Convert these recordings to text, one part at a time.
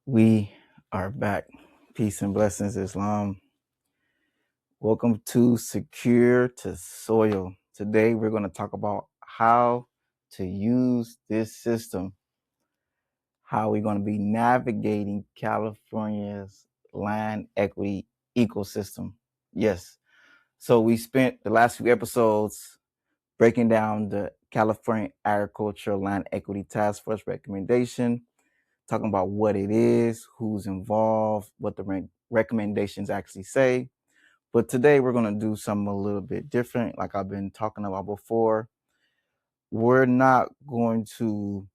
We are back. Peace and blessings, Islam. Welcome to Secure to Soil. Today, we're going to talk about how to use this system, how we're going to be navigating California's land equity ecosystem. Yes. So, we spent the last few episodes breaking down the California Agricultural Land Equity Task Force recommendation, talking about what it is, who's involved, what the recommendations actually say. But today we're going to do something a little bit different, like I've been talking about before. We're not going to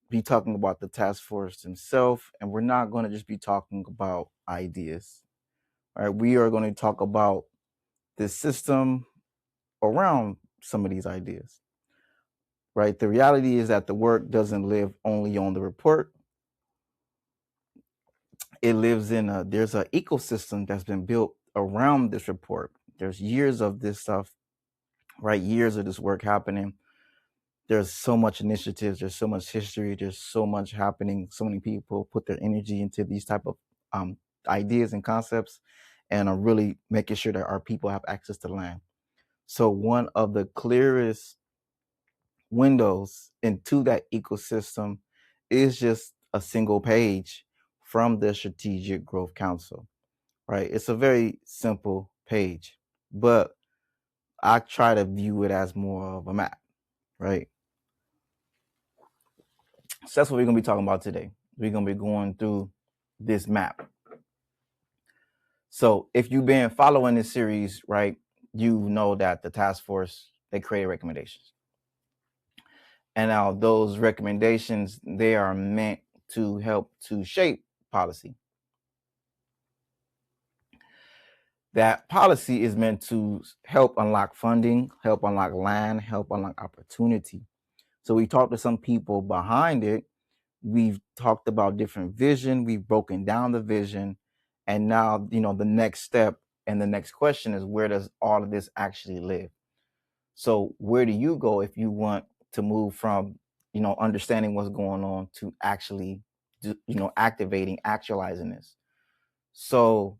be talking about the task force themselves, and we're not going to just be talking about ideas. All right, we are going to talk about the system around some of these ideas. Right, the reality is that the work doesn't live only on the report. It lives in there's an ecosystem that's been built around this report. There's years of this stuff, right? Years of this work happening. There's so much initiatives, there's so much history, there's so much happening. So many people put their energy into these type of ideas and concepts, and are really making sure that our people have access to land. So one of the clearest windows into that ecosystem is just a single page from the Strategic Growth Council. Right? It's a very simple page, but I try to view it as more of a map, right? So that's what we're going to be talking about today. We're going to be going through this map. So if you've been following this series, right, you know that the task force, they created recommendations. And now those recommendations, they are meant to help to shape policy. That policy is meant to help unlock funding, help unlock land, help unlock opportunity. So we talked to some people behind it. We've talked about different vision. We've broken down the vision. And now, the next step and the next question is, where does all of this actually live? So where do you go if you want to move from, understanding what's going on to actually, activating, actualizing this? So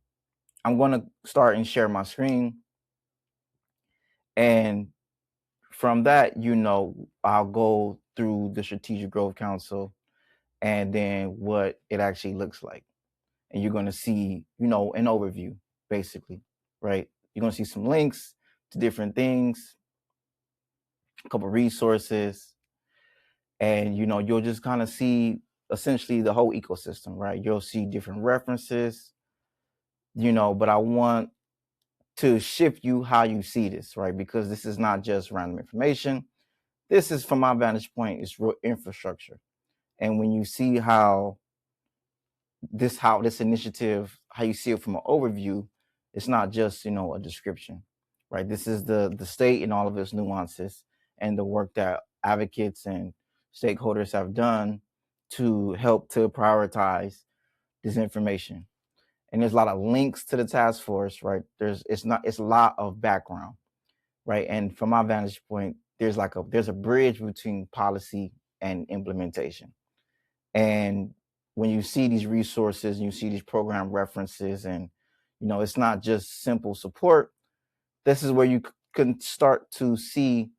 I'm going to start and share my screen. And from that, I'll go through the Strategic Growth Council and then what it actually looks like. And you're going to see, an overview, basically, right? You're going to see some links to different things, a couple of resources, and, you'll just kind of see essentially the whole ecosystem, right? You'll see different references, but I want to shift you how you see this, right? Because this is not just random information. This is, from my vantage point, it's real infrastructure. And when you see how this initiative, how you see it from an overview, it's not just, a description, right? This is the state and all of its nuances and the work that advocates and stakeholders have done to help to prioritize this information. And there's a lot of links to the task force, right? It's a lot of background, right? And from my vantage point, there's a bridge between policy and implementation. And when you see these resources and you see these program references, and it's not just simple support, this is where you can start to see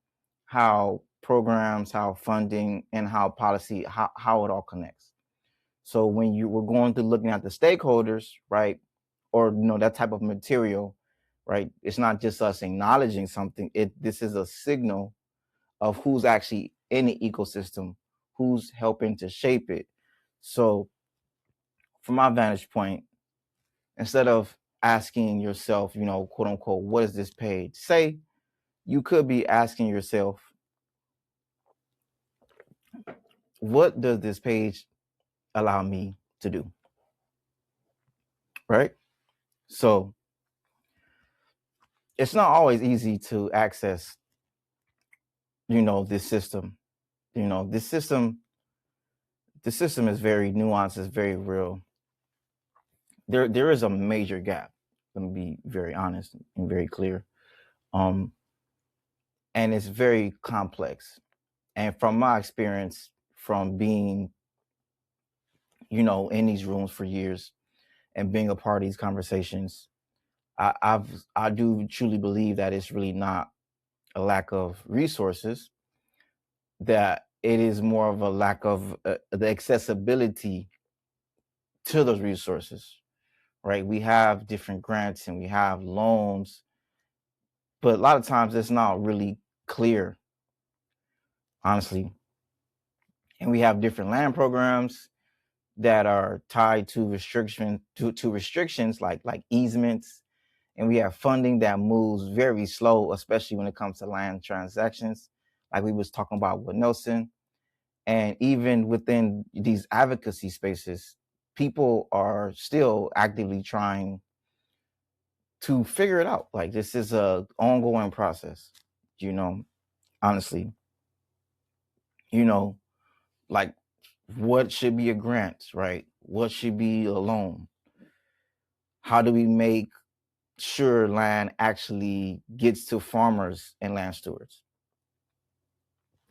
how programs, how funding, and how policy, how it all connects. So when you were going through looking at the stakeholders, right, or that type of material, right, it's not just us acknowledging something. This is a signal of who's actually in the ecosystem, who's helping to shape it. So from my vantage point, instead of asking yourself, quote unquote, what is this page say, you could be asking yourself, what does this page allow me to do? Right? So it's not always easy to access, this system. This system is very nuanced, it's very real. There is a major gap. Let me be very honest and very clear. And it's very complex. And from my experience, from being, in these rooms for years and being a part of these conversations, I do truly believe that it's really not a lack of resources, that it is more of a lack of the accessibility to those resources, right? We have different grants and we have loans, but a lot of times it's not really clear, honestly. And we have different land programs that are tied to restrictions like easements, and we have funding that moves very slow, especially when it comes to land transactions, like we was talking about with Nelson. And even within these advocacy spaces, people are still actively trying to figure it out. Like, this is a ongoing process, honestly, you know, like, what should be a grant, right? What should be a loan? How do we make sure land actually gets to farmers and land stewards?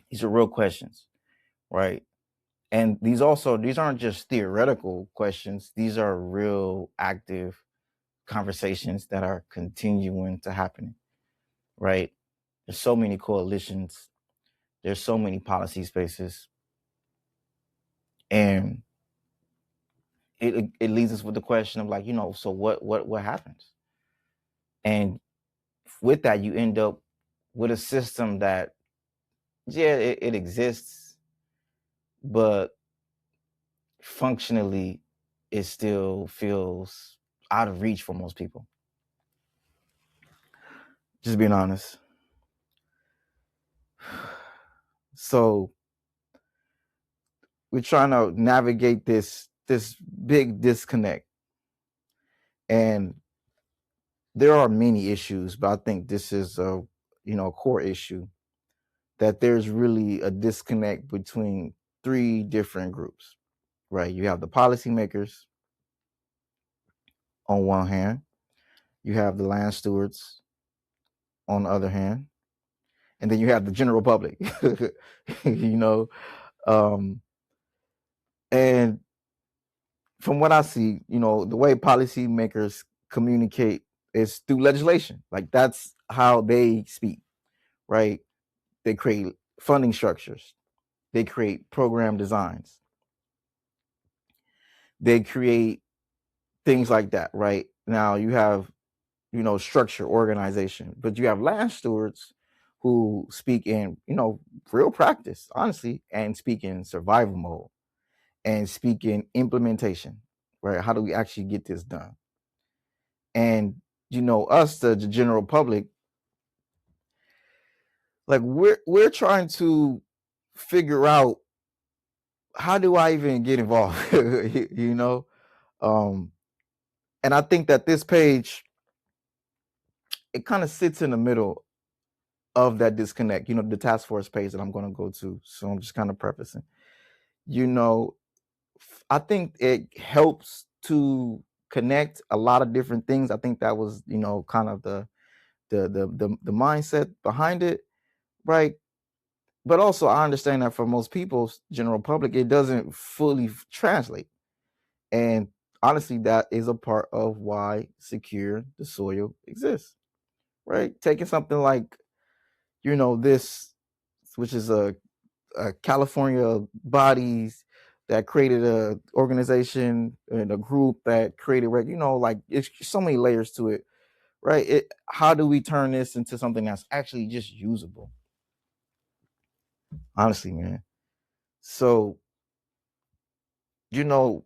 These are real questions, right? And these aren't just theoretical questions. These are real active conversations that are continuing to happen, right? There's so many coalitions. There's so many policy spaces. And it leads us with the question of, like, so what happens? And with that, you end up with a system that, yeah, it exists, but functionally it still feels out of reach for most people. Just being honest. So we're trying to navigate this big disconnect. And there are many issues, but I think this is a core issue, that there's really a disconnect between three different groups, right? You have the policymakers on one hand, you have the land stewards on the other hand, and then you have the general public. And from what I see, the way policymakers communicate is through legislation. Like, that's how they speak, right? They create funding structures, they create program designs, they create things like that, right? Now you have, structure, organization, but you have land stewards who speak in, real practice, honestly, and speak in survival mode and speak in implementation, right? How do we actually get this done? And, us, the general public, like, we're trying to figure out, how do I even get involved? And I think that this page, it kind of sits in the middle of that disconnect, the task force page that I'm going to go to. So I'm just kind of prefacing, I think it helps to connect a lot of different things. I think that was, kind of the mindset behind it, right? But also, I understand that for most people, general public, it doesn't fully translate. And honestly, that is a part of why Secure the Soil exists, right? Taking something like, this, which is a California bodies that created a organization and a group that created, like, it's so many layers to it, right? How do we turn this into something that's actually just usable? Honestly, man. So, I'm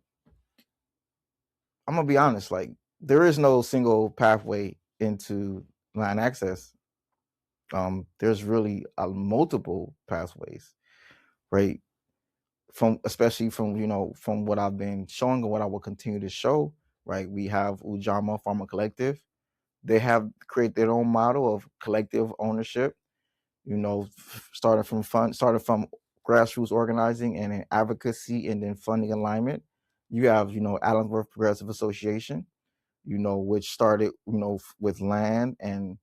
gonna be honest, like, there is no single pathway into land access. There's really multiple pathways, right? Especially from what I've been showing and what I will continue to show, right? We have Ujamaa Farmer Collective. They have created their own model of collective ownership, starting from grassroots organizing and advocacy, and then funding alignment. You have, Allensworth Progressive Association, which started, with land and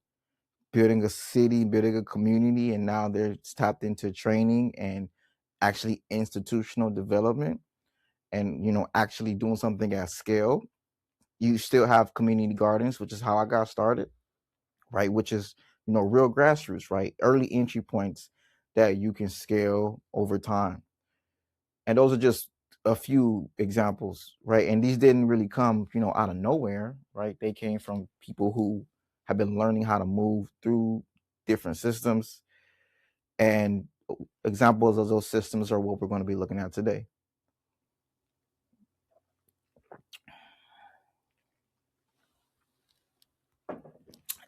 building a city, building a community, and now they're tapped into training and actually institutional development. and actually doing something at scale. You still have community gardens, which is how I got started, right? Which is real grassroots, right? Early entry points that you can scale over time. And those are just a few examples, right? And these didn't really come out of nowhere, right? They came from people who have been learning how to move through different systems, and examples of those systems are what we're going to be looking at today.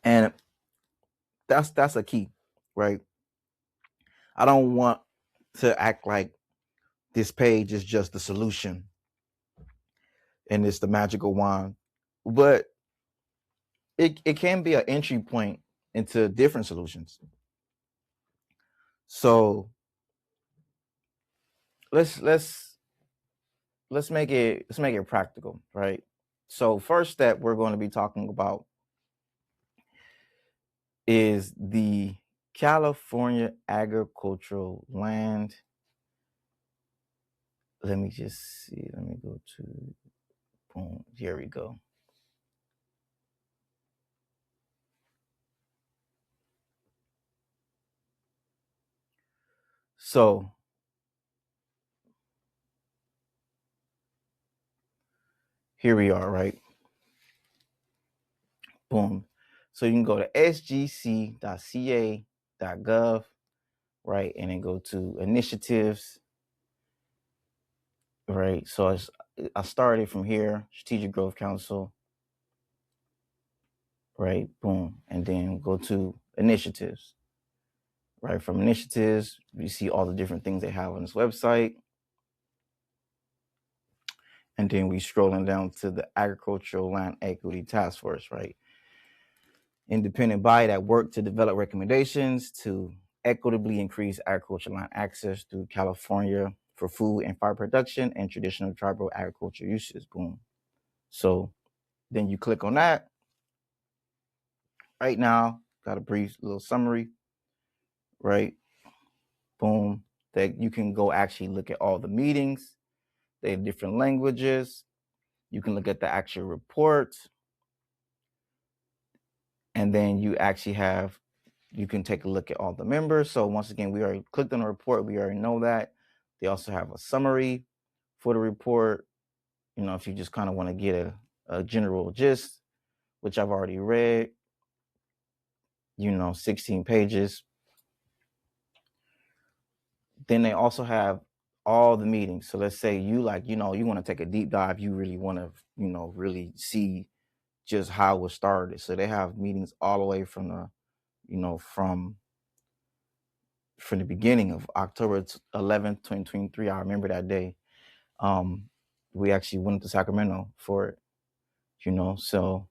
And that's a key, right? I don't want to act like this page is just the solution and it's the magical wand, but it can be an entry point into different solutions. So let's make it practical, right? So first step we're going to be talking about is the California agricultural land. Let me just see. Let me go to, boom, here we go. So here we are, right? Boom. So you can go to sgc.ca.gov, right? And then go to initiatives, right? So I started from here, Strategic Growth Council, right? Boom. And then go to initiatives, right? From initiatives, you see all the different things they have on this website. And then we scrolling down to the Agricultural Land Equity Task Force, right? Independent body that work to develop recommendations to equitably increase agricultural land access through California for food and fire production and traditional tribal agriculture uses. Boom. So then you click on that. Right now, got a brief little summary, right? Boom. That you can go actually look at all the meetings, they have different languages. You can look at the actual reports. And then you can take a look at all the members. So once again, we already clicked on the report. We already know that. They also have a summary for the report. If you just kind of want to get a general gist, which I've already read, 16 pages. Then they also have all the meetings. So let's say you you want to take a deep dive. You really want to, really see just how it started. So they have meetings all the way from from the beginning of October 11th, 2023. I remember that day. We actually went to Sacramento for it, so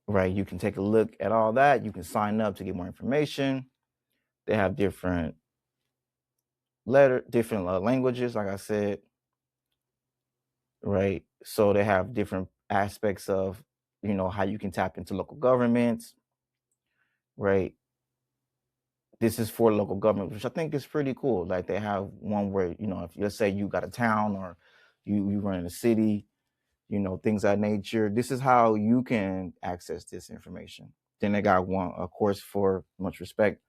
right, you can take a look at all that. You can sign up to get more information. They have different languages, like I said, right? So they have different aspects of, how you can tap into local governments, right? This is for local government, which I think is pretty cool. Like they have one where, if let's say you got a town or you run in a city, things of that nature. This is how you can access this information. Then they got one, of course, for much respect.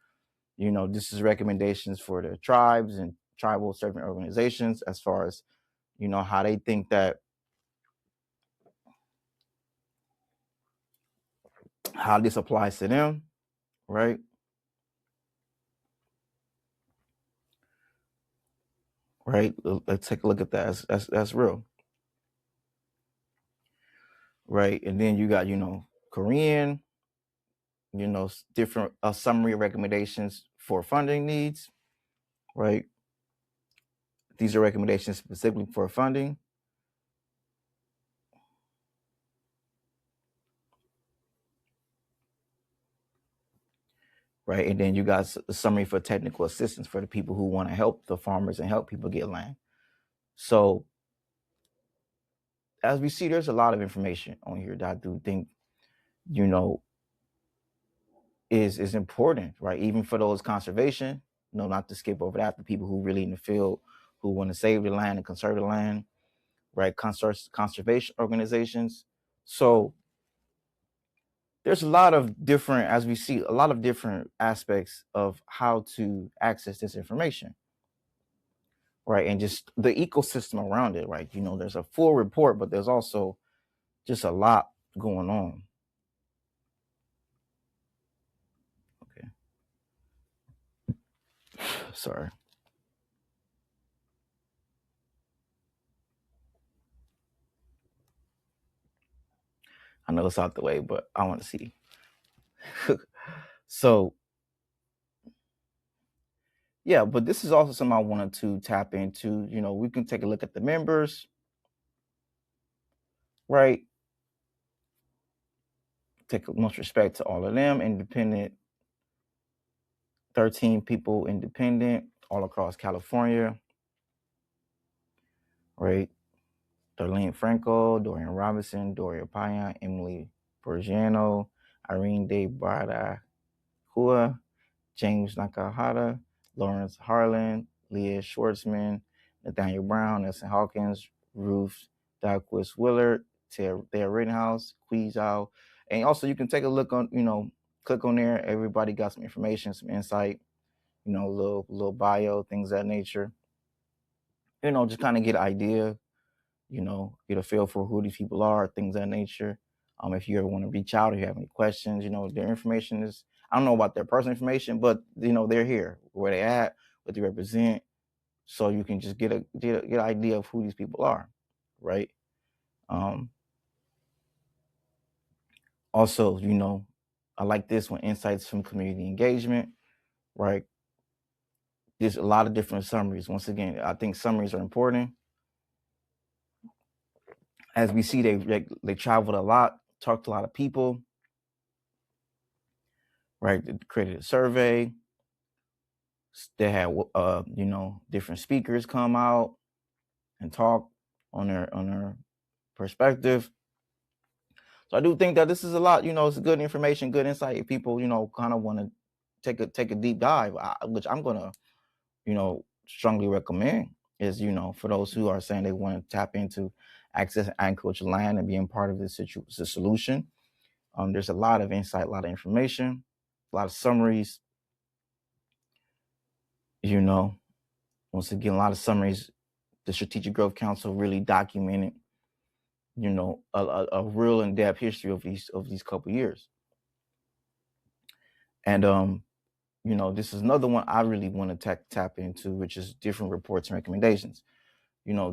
This is recommendations for the tribes and tribal serving organizations as far as, how they think that, how this applies to them, right? Right. Let's take a look at that. That's real. Right. And then you got, Korean, different summary recommendations for funding needs, right? These are recommendations specifically for funding. Right. And then you got a summary for technical assistance for the people who want to help the farmers and help people get land. So as we see, there's a lot of information on here that I do think, is important, right? Even for those conservation, not to skip over that, the people who really in the field who want to save the land and conserve the land, right? Conservation organizations. So there's a lot of different, as we see, a lot of different aspects of how to access this information, right? And just the ecosystem around it, right? There's a full report, but there's also just a lot going on. Okay. Sorry. I know it's out the way, but I want to see. So yeah, but this is also something I wanted to tap into. We can take a look at the members, right? Take most respect to all of them. Independent, 13 people independent all across California, right? Darlene Franco, Dorian Robinson, Doria Payan, Emily Bergiano, Irene De Hua, James Nakahara, Lawrence Harlan, Leah Schwartzman, Nathaniel Brown, Nelson Hawkins, Ruth Dalquist Willard, Thea Rittenhouse, Qui Zhao. And also you can take a look on, click on there. Everybody got some information, some insight, little bio, things of that nature. Just kind of get an idea, get a feel for who these people are, things of that nature. If you ever want to reach out or you have any questions, their information is, I don't know about their personal information, but they're here, where they at, what they represent, so you can just get an idea of who these people are, right? Also, I like this one, insights from community engagement, right? There's a lot of different summaries. Once again, I think summaries are important. As we see, they traveled a lot, talked to a lot of people, right? They created a survey. They had different speakers come out and talk on their perspective. So I do think that this is a lot. It's good information, good insight. If people kind of want to take a deep dive, which I'm gonna strongly recommend, is for those who are saying they want to tap into accessing agricultural land and being part of this solution. There's a lot of insight, a lot of information, a lot of summaries. Once again, a lot of summaries. The Strategic Growth Council really documented, a real in-depth history of these couple years. And this is another one I really want to tap into, which is different reports and recommendations.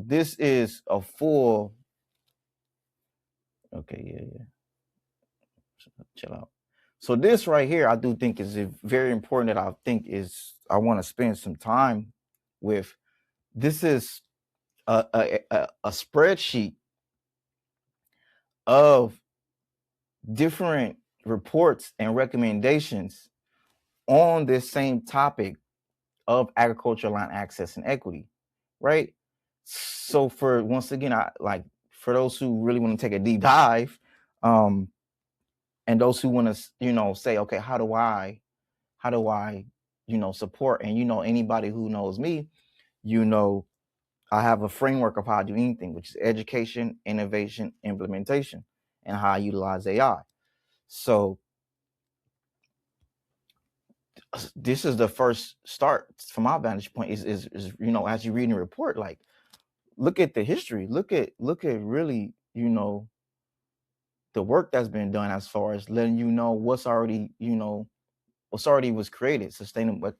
This is a full. Okay, yeah. Chill out. So this right here, I do think is very important. That I want to spend some time with. This is a spreadsheet of different reports and recommendations on this same topic of agricultural land access and equity, right? So once again, for those who really want to take a deep dive, and those who want to, say, okay, how do I, support, and anybody who knows me, I have a framework of how I do anything, which is education, innovation, implementation, and how I utilize AI. So this is the first start from my vantage point is as you read the report, like look at the history, look at really, the work that's been done as far as letting what's already was created. Sustainable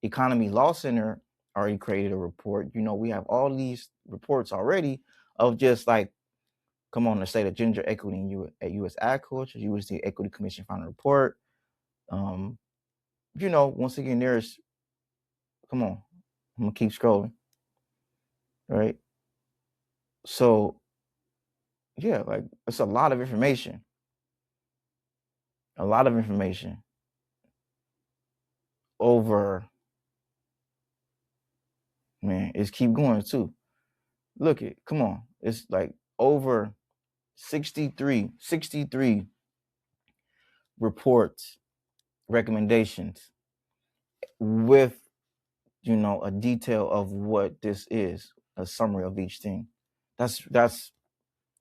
Economy Law Center already created a report. We have all these reports already of just like, come on, the state of gender equity in U.S. agriculture, USDA Equity Commission final report. Once again, come on, I'm gonna keep scrolling, right? So yeah, like it's a lot of information. Over, man, it's keep going too. Look it, come on. It's like over 63 reports, recommendations with a detail of what this is, a summary of each thing. That's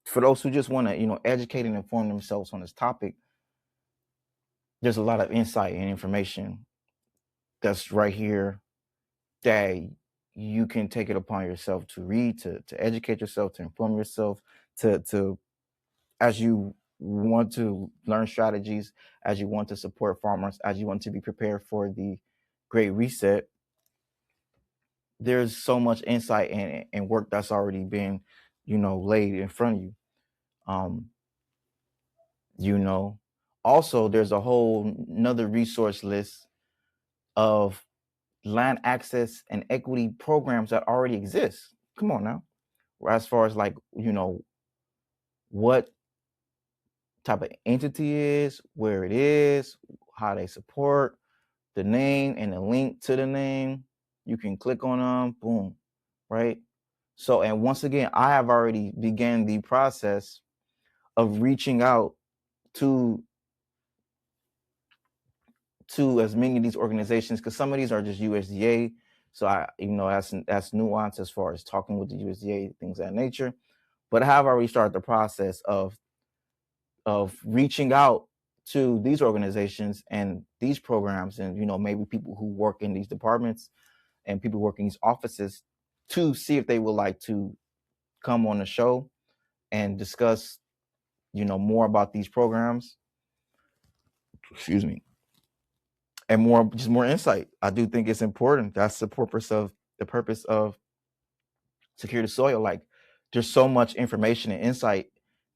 for those who just want to, educate and inform themselves on this topic. There's a lot of insight and information that's right here that you can take it upon yourself to read, to educate yourself, to inform yourself, to as you want to learn strategies, as you want to support farmers, as you want to be prepared for the Great Reset. There's so much insight and work that's already been, laid in front of you. Um, also there's a whole another resource list of land access and equity programs that already exist. Come on now. As far as like, what type of entity is, where it is, how they support, the name and the link to the name. You can click on them, boom, right? So, and once again, I have already began the process of reaching out to as many of these organizations, because some of these are just USDA. So that's nuance as far as talking with the USDA, things of that nature. But I have already started the process of reaching out to these organizations and these programs, and maybe people who work in these departments and people working in these offices, to see if they would like to come on the show and discuss more about these programs, excuse me, and more insight. I do think it's important. That's the purpose of Secure the Soil. Like, there's so much information and insight,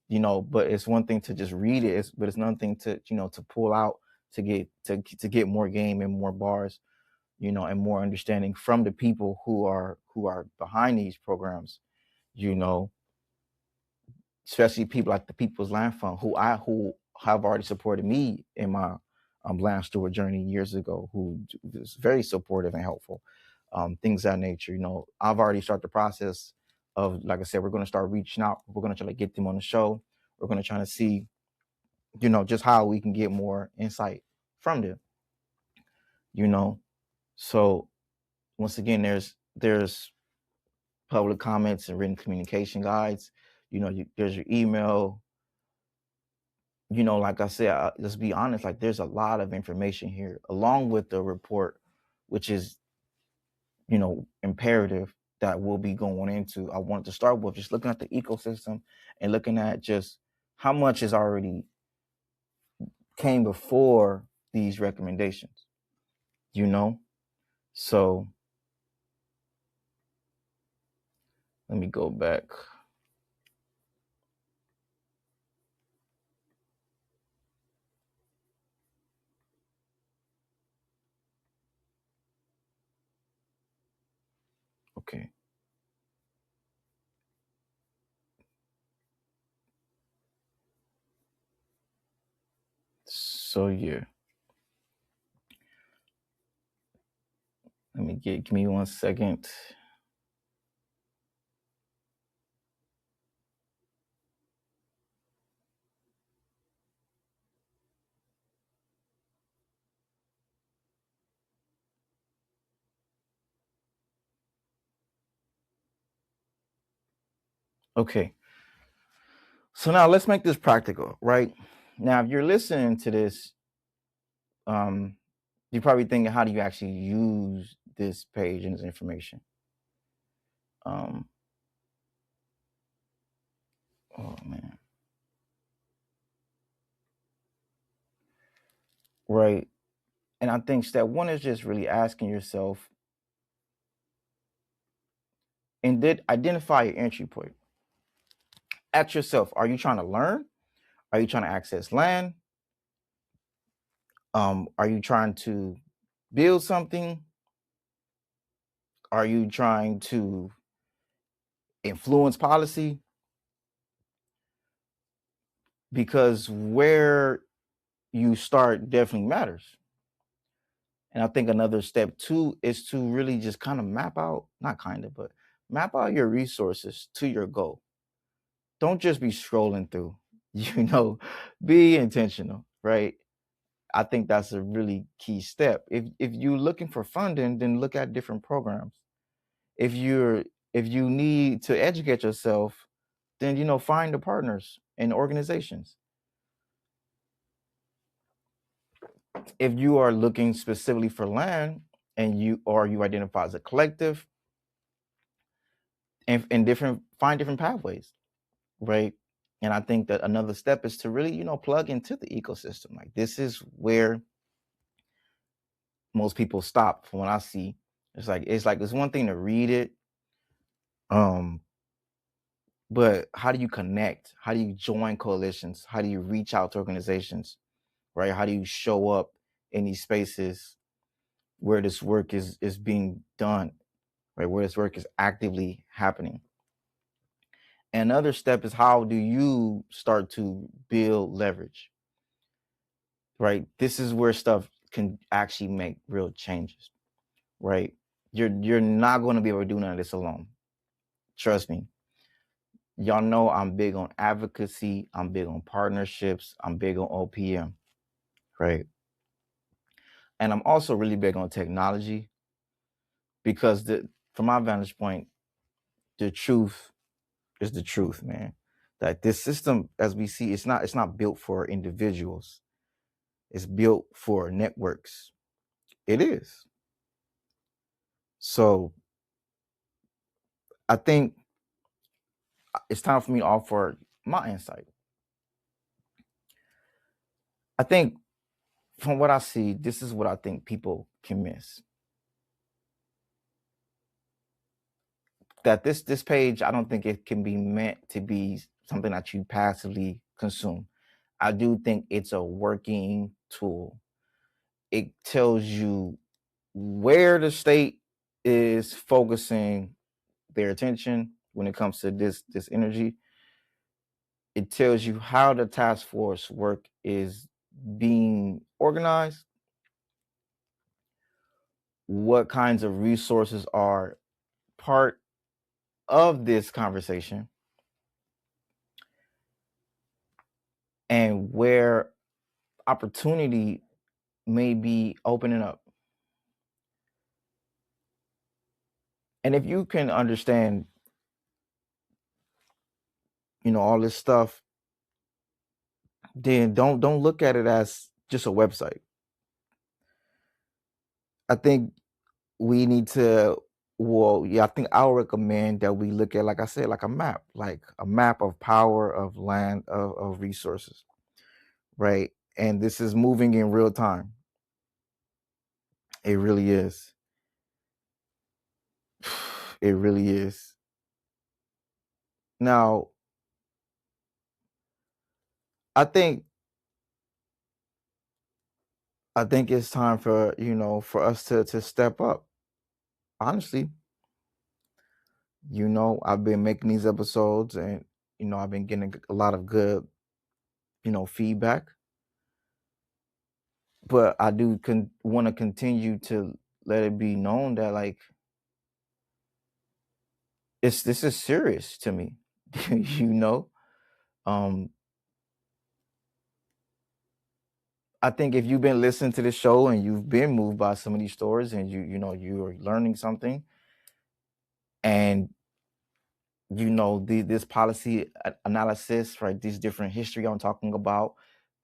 but it's one thing to just read it, but it's another thing to to pull out, to get more game and more bars, and more understanding from the people who are behind these programs, especially people like the People's Land Fund, who have already supported me in my land steward journey years ago, who was very supportive and helpful, things of that nature. I've already started the process of, like I said, we're going to start reaching out. We're going to try to get them on the show. We're going to try to see, just how we can get more insight from them. So once again, there's public comments and written communication guides. There's your email. Like I said, let's be honest, like, there's a lot of information here, along with the report, which is, imperative, that we'll be going into. I wanted to start with just looking at the ecosystem and looking at just how much is already came before these recommendations, So let me go back. Okay. So yeah. Give me 1 second. Okay. So now let's make this practical, right? Now, if you're listening to this, you're probably thinking, how do you actually use this page and this information? Oh man. Right. And I think step one is just really asking yourself, and did identify your entry point. Ask yourself, are you trying to learn? Are you trying to access land? Are you trying to build something? Are you trying to influence policy? Because where you start definitely matters. And I think another step two is to really just kind of map out your resources to your goal. Don't just be scrolling through, be intentional, right? I think that's a really key step. If you're looking for funding, then look at different programs. If you need to educate yourself, then find the partners and organizations. If you are looking specifically for land and you identify as a collective, and find different pathways, right? And I think that another step is to really plug into the ecosystem. Like, this is where most people stop. From what I see, it's like it's one thing to read it, but how do you connect? How do you join coalitions? How do you reach out to organizations, right? How do you show up in these spaces where this work is being done, right? Where this work is actively happening. And another step is, how do you start to build leverage, right? This is where stuff can actually make real changes, right? You're not going to be able to do none of this alone. Trust me. Y'all know I'm big on advocacy. I'm big on partnerships. I'm big on OPM, right? And I'm also really big on technology, because from my vantage point, the truth is the truth, man. That this system, as we see, it's not built for individuals. It's built for networks. It is. So I think it's time for me to offer my insight. I think, from what I see, this is what I think people can miss. That this page, I don't think it can be meant to be something that you passively consume. I do think it's a working tool. It tells you where the state is focusing their attention when it comes to this energy. It tells you how the task force work is being organized, what kinds of resources are part of this conversation, and where opportunity may be opening up. And if you can understand, all this stuff, then don't look at it as just a website. I think we need to, I think I'll recommend that we look at, like I said, like a map of power, of land, of resources, right? And this is moving in real time. It really is. It really is. Now, I think it's time for for us to step up. Honestly, I've been making these episodes, and I've been getting a lot of good feedback, but I do want to continue to let it be known that, like, this is serious to me. um I think if you've been listening to the show and you've been moved by some of these stories, and you're learning something, and this policy analysis, right, this different history I'm talking about,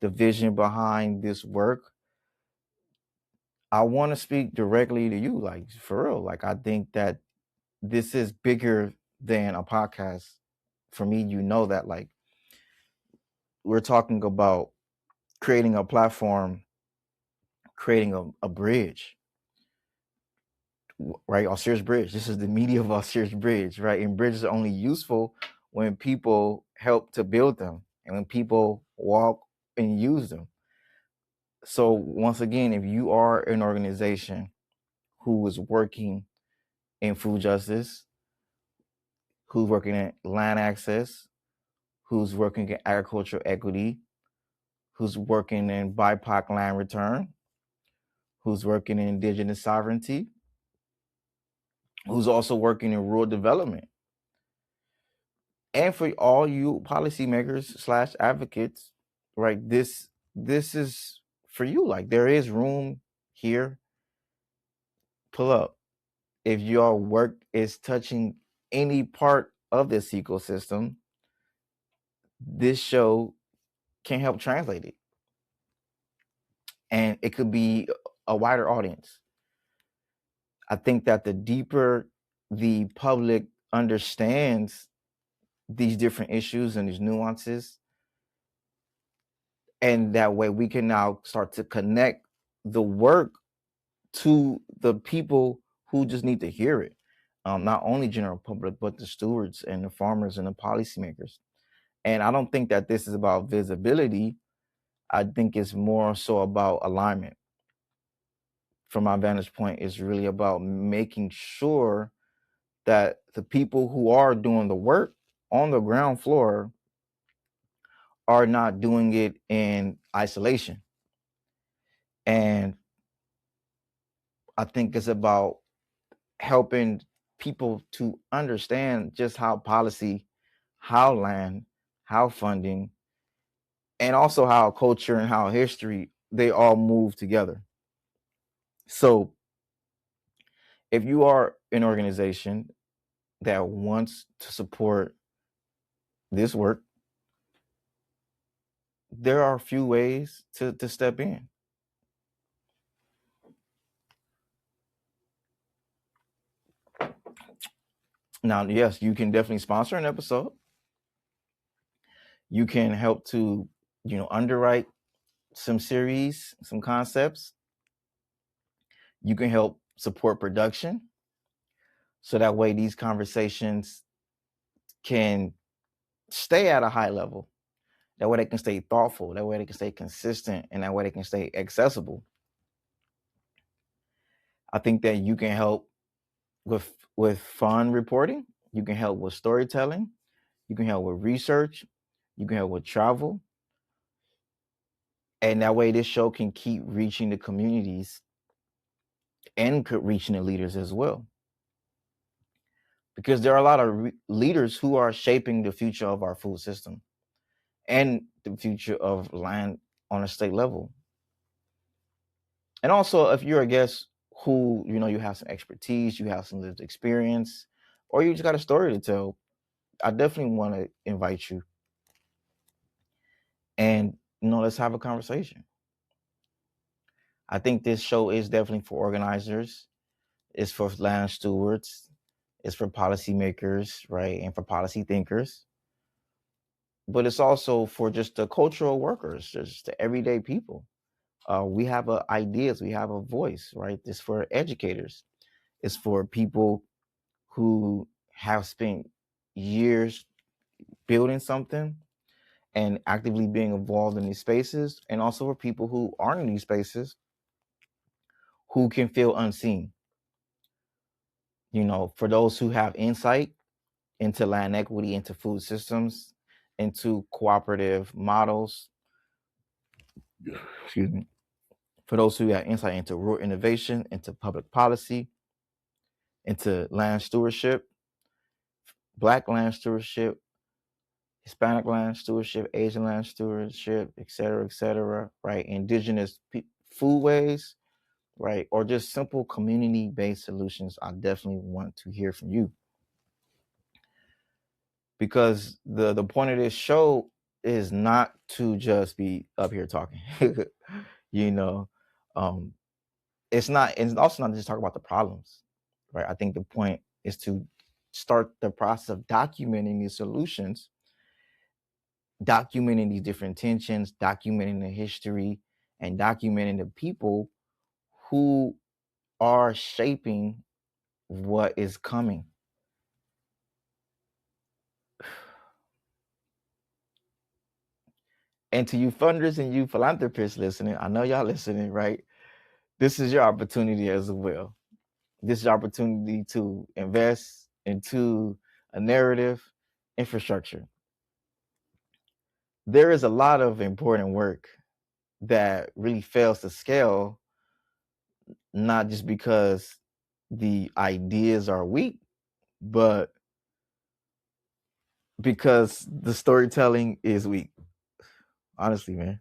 the vision behind this work, I want to speak directly to you, like, for real. Like, I think that this is bigger than a podcast. For me, that, like, we're talking about creating a platform, creating a bridge, right? Austere's bridge. This is the media of Austere's bridge, right? And bridges are only useful when people help to build them, and when people walk and use them. So once again, if you are an organization who is working in food justice, who's working in land access, who's working in agricultural equity, who's working in BIPOC land return, who's working in indigenous sovereignty, who's also working in rural development, and for all you policymakers / advocates, right? This is for you. Like, there is room here. Pull up. If your work is touching any part of this ecosystem, this show can help translate it. And it could be a wider audience. I think that the deeper the public understands these different issues and these nuances, and that way we can now start to connect the work to the people who just need to hear it. Not only general public, but the stewards and the farmers and the policymakers. And I don't think that this is about visibility. I think it's more so about alignment. From my vantage point, it's really about making sure that the people who are doing the work on the ground floor are not doing it in isolation. And I think it's about helping people to understand just how policy, how land, how funding, and also how culture and how history, they all move together. So if you are an organization that wants to support this work, there are a few ways to step in. Now, yes, you can definitely sponsor an episode. You can help to, underwrite some series, some concepts. You can help support production. So that way these conversations can stay at a high level. That way they can stay thoughtful. That way they can stay consistent. And that way they can stay accessible. I think that you can help with fun reporting. You can help with storytelling. You can help with research. You can help with travel. And that way this show can keep reaching the communities and reaching the leaders as well. Because there are a lot of leaders who are shaping the future of our food system and the future of land on a state level. And also, if you're a guest who, you have some expertise, you have some lived experience, or you just got a story to tell, I definitely want to invite you. And, let's have a conversation. I think this show is definitely for organizers. It's for land stewards. It's for policymakers, right? And for policy thinkers. But it's also for just the cultural workers, just the everyday people. We have ideas, we have a voice, right? It's for educators. It's for people who have spent years building something and actively being involved in these spaces, and also for people who aren't in these spaces who can feel unseen. For those who have insight into land equity, into food systems, into cooperative models, excuse me, for those who have insight into rural innovation, into public policy, into land stewardship, Black land stewardship, Hispanic land stewardship, Asian land stewardship, et cetera, right? Indigenous foodways, right? Or just simple community-based solutions. I definitely want to hear from you. Because the point of this show is not to just be up here talking. It's also not just talk about the problems, right? I think the point is to start the process of documenting these solutions, documenting these different tensions, documenting the history, and documenting the people who are shaping what is coming. And to you funders and you philanthropists listening, I know y'all listening, right? This is your opportunity as well. This is your opportunity to invest into a narrative infrastructure. There is a lot of important work that really fails to scale, not just because the ideas are weak, but because the storytelling is weak. Honestly, man.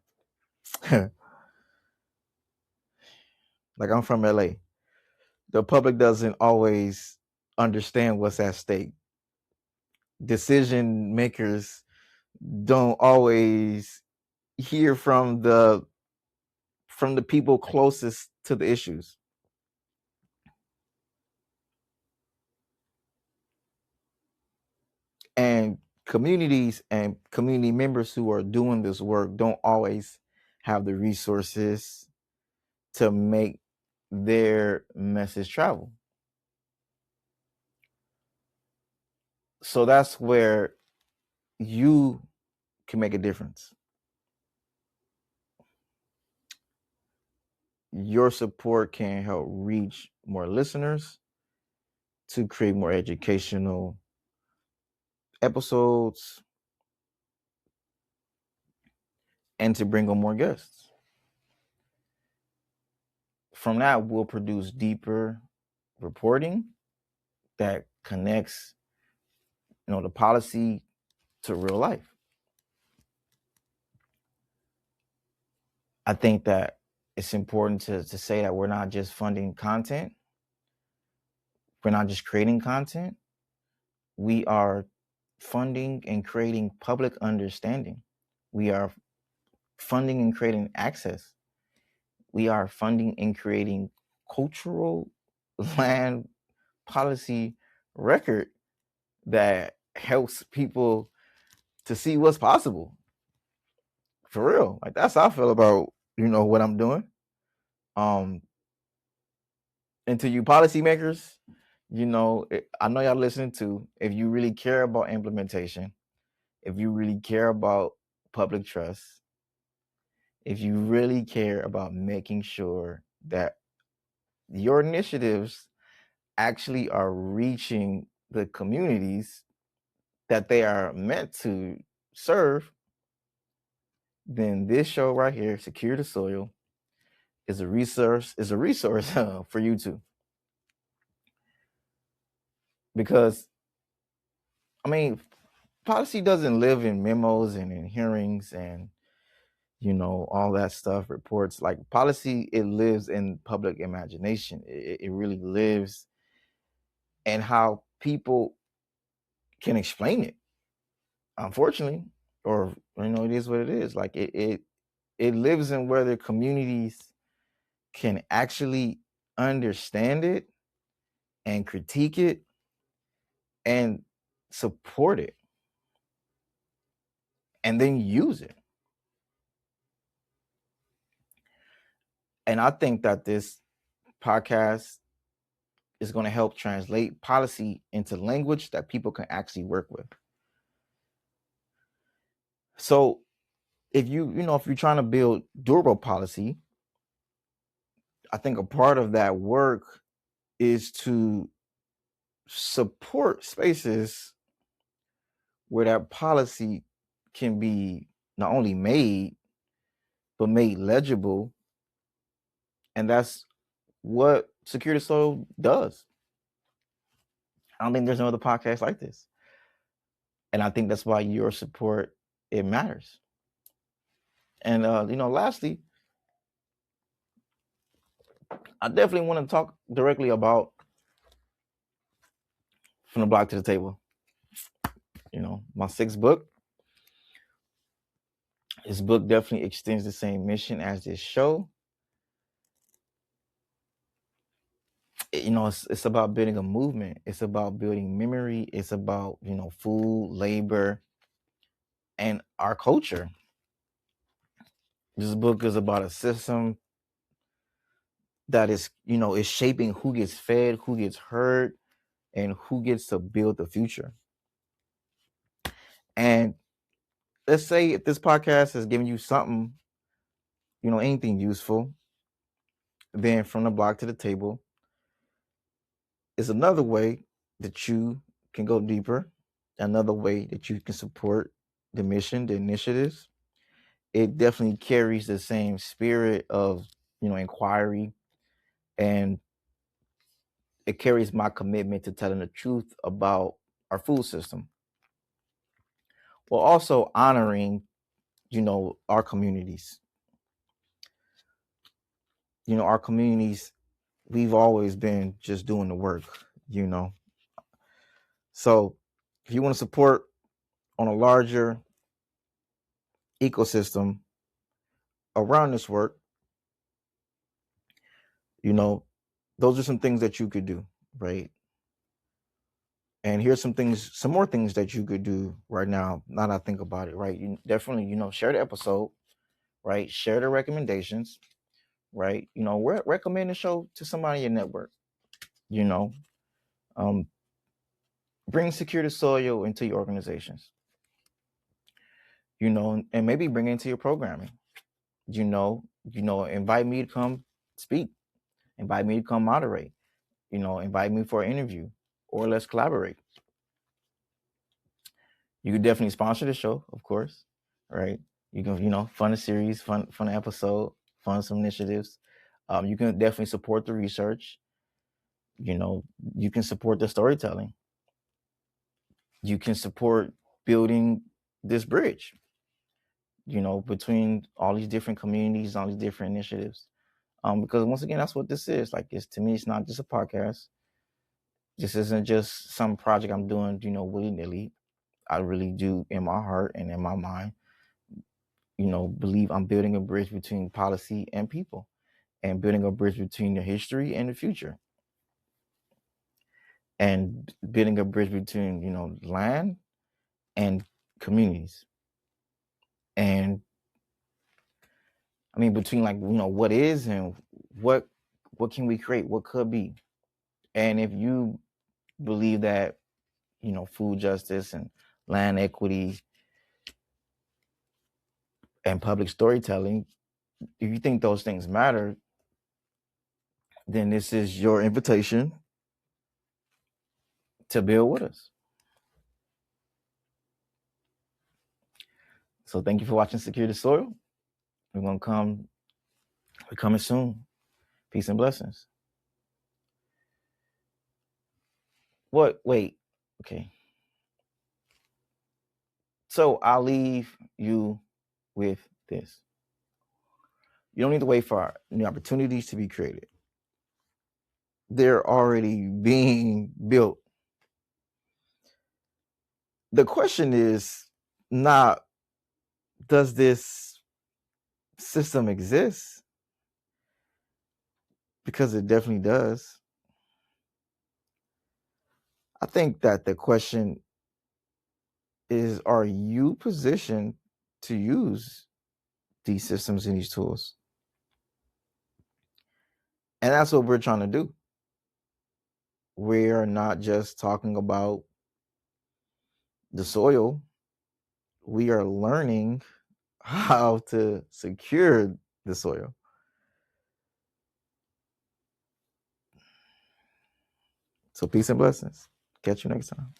Like, I'm from LA. The public doesn't always understand what's at stake. Decision makers don't always hear from the people closest to the issues. And communities and community members who are doing this work don't always have the resources to make their message travel. So that's where you can make a difference. Your support can help reach more listeners, to create more educational episodes, and to bring on more guests. From that, we'll produce deeper reporting that connects, the policy to real life. I think that it's important to say that we're not just funding content. We're not just creating content. We are funding and creating public understanding. We are funding and creating access. We are funding and creating cultural land policy record that helps people to see what's possible. For real. Like, that's how I feel about, what I'm doing. And to you policymakers, I know y'all listening too. If you really care about implementation, if you really care about public trust, if you really care about making sure that your initiatives actually are reaching the communities that they are meant to serve, then this show right here, Secure the Soil, is a resource for you too. Because, policy doesn't live in memos and in hearings and all that stuff, reports. Like, policy, it lives in public imagination. It really lives in how people can explain it, unfortunately, or it is what it is. Like, it lives in where the communities can actually understand it and critique it and support it and then use it. And I think that this podcast is going to help translate policy into language that people can actually work with. So if if you're trying to build durable policy, I think a part of that work is to support spaces where that policy can be not only made, but made legible. And that's what Secure the Soil does. I don't think there's no other podcast like this. And I think that's why your support, it matters. And, lastly, I definitely want to talk directly about From the Block to the Table. My sixth book. This book definitely extends the same mission as this show. It's about building a movement. It's about building memory. It's about, food, labor, and our culture. This book is about a system that is shaping who gets fed, who gets heard, and who gets to build the future. And let's say if this podcast has given you something, anything useful, then From the Block to the Table is another way that you can go deeper, another way that you can support the mission, the initiatives. It definitely carries the same spirit of, inquiry, and it carries my commitment to telling the truth about our food system, while also honoring, our communities. our communities, we've always been just doing the work, So if you want to support on a larger ecosystem around this work, those are some things that you could do, right? And here's some more things that you could do right now. Now that I think about it, right? You definitely, share the episode, right? Share the recommendations, right? Recommend the show to somebody in your network. Um, bring Secure the Soil into your organizations. And maybe bring it into your programming. Invite me to come speak. Invite me to come moderate. Invite me for an interview, or let's collaborate. You could definitely sponsor the show, of course, right? You can, fund a series, fund an episode, fund some initiatives. You can definitely support the research. You can support the storytelling. You can support building this bridge, between all these different communities, all these different initiatives. Because once again, that's what this is. Like, to me, it's not just a podcast. This isn't just some project I'm doing, willy-nilly. I really do, in my heart and in my mind, believe I'm building a bridge between policy and people, and building a bridge between the history and the future, and building a bridge between, land and communities. And I mean, between what is and what can we create, what could be. And if you believe that, food justice and land equity and public storytelling, if you think those things matter, then this is your invitation to build with us. So thank you for watching Secure the Soil. We're coming soon. Peace and blessings. What? Wait. Okay. So I'll leave you with this. You don't need to wait for new opportunities to be created. They're already being built. The question is not, does this system exist? Because it definitely does. I think that the question is, are you positioned to use these systems and these tools? And that's what we're trying to do. We are not just talking about the soil. We are learning how to secure the soil. So peace and blessings. Catch you next time.